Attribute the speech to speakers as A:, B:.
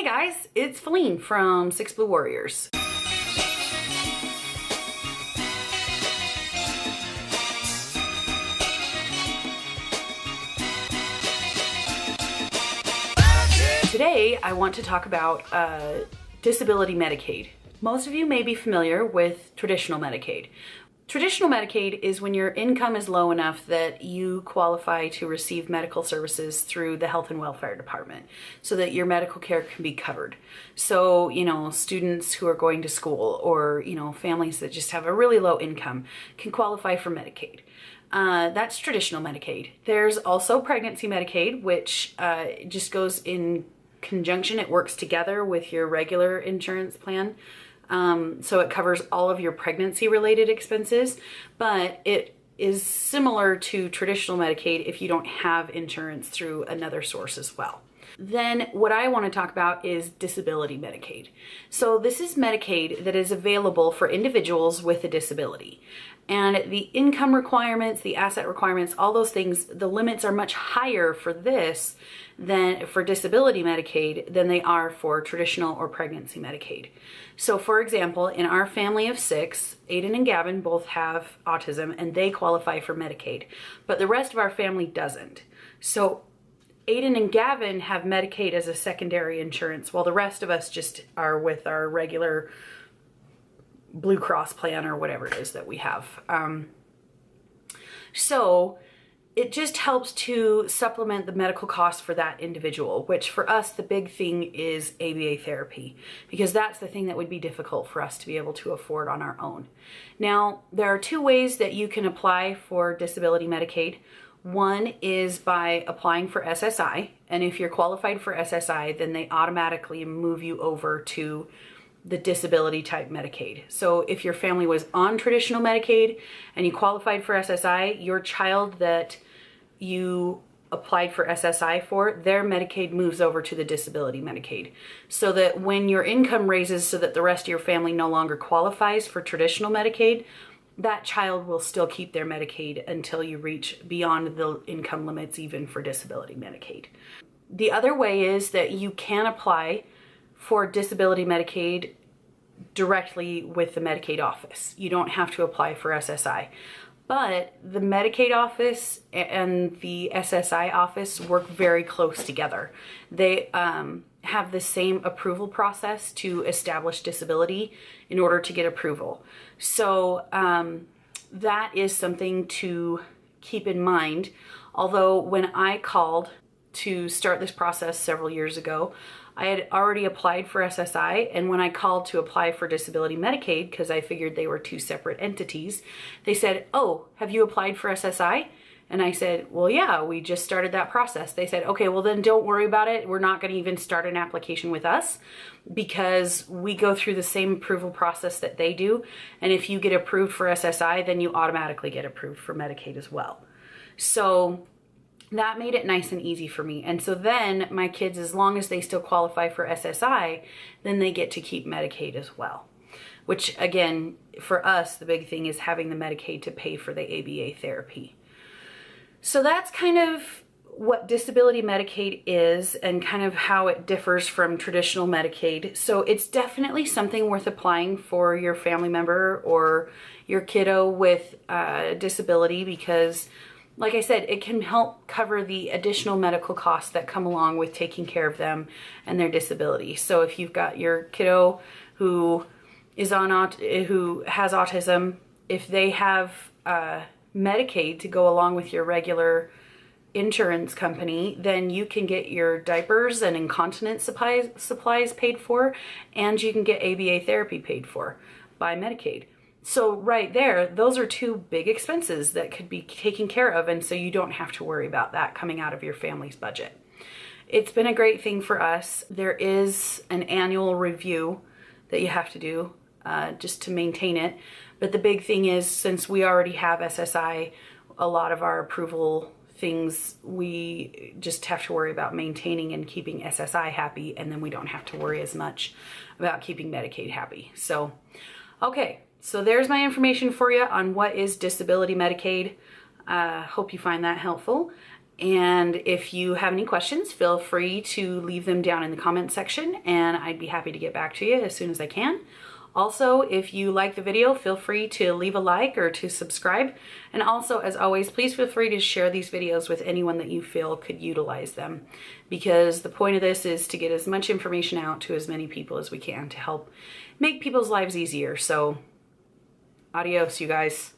A: Hi guys, it's Falene from Six Blue Warriors. Today I want to talk about disability Medicaid. Most of you may be familiar with traditional Medicaid. Traditional Medicaid is when your income is low enough that you qualify to receive medical services through the Health and Welfare Department so that your medical care can be covered. So, students who are going to school or, families that just have a really low income can qualify for Medicaid. That's traditional Medicaid. There's also pregnancy Medicaid, which just goes in conjunction. It works together with your regular insurance plan. So it covers all of your pregnancy related expenses, but it is similar to traditional Medicaid if you don't have insurance through another source as well. Then what I want to talk about is disability Medicaid. So this is Medicaid that is available for individuals with a disability. And the income requirements, the asset requirements, all those things, the limits are much higher for this than for disability Medicaid than they are for traditional or pregnancy Medicaid. So for example, in our family of 6, Aiden and Gavin both have autism and they qualify for Medicaid, but the rest of our family doesn't. So Aiden and Gavin have Medicaid as a secondary insurance, while the rest of us just are with our regular Blue Cross plan or whatever it is that we have. So it just helps to supplement the medical costs for that individual, which for us, the big thing is ABA therapy, because that's the thing that would be difficult for us to be able to afford on our own. Now, there are 2 ways that you can apply for disability Medicaid. One is by applying for SSI, and if you're qualified for SSI, then they automatically move you over to the disability type Medicaid. So if your family was on traditional Medicaid and you qualified for SSI, your child that you applied for SSI for, their Medicaid moves over to the disability Medicaid. So that when your income raises so that the rest of your family no longer qualifies for traditional Medicaid, that child will still keep their Medicaid until you reach beyond the income limits even for disability Medicaid. The other way is that you can apply for disability Medicaid directly with the Medicaid office. You don't have to apply for SSI. But the Medicaid office and the SSI office work very close together. They have the same approval process to establish disability in order to get approval. So that is something to keep in mind. Although when I called to start this process several years ago, I had already applied for SSI, and when I called to apply for disability Medicaid, because I figured they were 2 separate entities, they said, "Oh, have you applied for SSI?" And I said, "Well, yeah, we just started that process." They said, "Okay, well then don't worry about it. We're not going to even start an application with us because we go through the same approval process that they do. And if you get approved for SSI, then you automatically get approved for Medicaid as well." So that made it nice and easy for me. And so then my kids, as long as they still qualify for SSI, then they get to keep Medicaid as well. Which again, for us, the big thing is having the Medicaid to pay for the ABA therapy. So that's kind of what disability Medicaid is and kind of how it differs from traditional Medicaid. So it's definitely something worth applying for your family member or your kiddo with a disability because, like I said, it can help cover the additional medical costs that come along with taking care of them and their disability. So if you've got your kiddo who has autism, if they have Medicaid to go along with your regular insurance company, then you can get your diapers and incontinence supplies paid for, and you can get ABA therapy paid for by Medicaid. So right there, those are 2 big expenses that could be taken care of, and so you don't have to worry about that coming out of your family's budget. It's been a great thing for us. There is an annual review that you have to do just to maintain it, but the big thing is, since we already have SSI, a lot of our approval things, we just have to worry about maintaining and keeping SSI happy, and then we don't have to worry as much about keeping Medicaid happy. So, okay. So there's my information for you on what is disability Medicaid. Hope you find that helpful. And if you have any questions, feel free to leave them down in the comment section and I'd be happy to get back to you as soon as I can. Also, if you like the video, feel free to leave a like or to subscribe. And also, as always, please feel free to share these videos with anyone that you feel could utilize them, because the point of this is to get as much information out to as many people as we can to help make people's lives easier. So, adios, you guys.